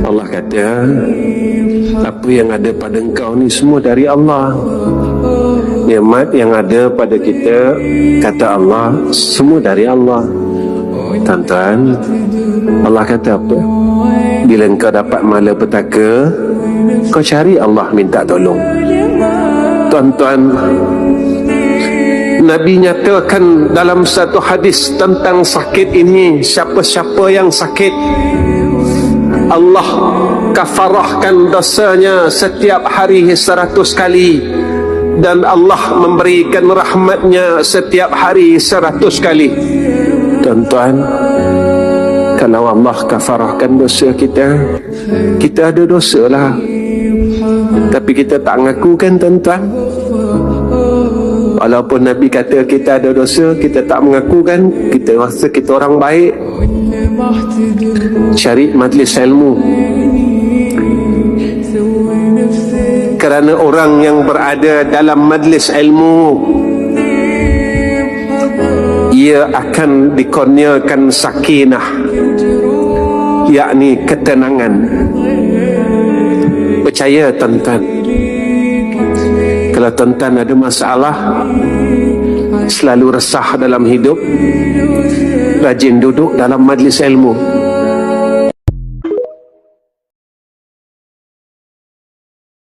Allah kata, apa yang ada pada engkau ni semua dari Allah. Nikmat yang ada pada kita, kata Allah, semua dari Allah. Tuan-tuan, Allah kata apa? Bila engkau dapat malapetaka, kau cari Allah minta tolong. Tuan-tuan, Nabi nyatakan dalam satu hadis tentang sakit ini, siapa-siapa yang sakit, Allah kafarahkan dosanya setiap hari 100 kali, dan Allah memberikan rahmatnya setiap hari 100 kali. Tuan-tuan, kalau Allah kafarahkan dosa kita, kita ada dosa lah, tapi kita tak ngaku kan tuan-tuan? Walaupun Nabi kata kita ada dosa, kita tak mengaku kan? Kita rasa kita orang baik. Cari majlis ilmu, kerana orang yang berada dalam majlis ilmu, ia akan dikurniakan sakinah, yakni ketenangan. Percaya tuan-tuan, kalau tuan-tuan ada masalah, selalu resah dalam hidup, rajin duduk dalam majlis ilmu,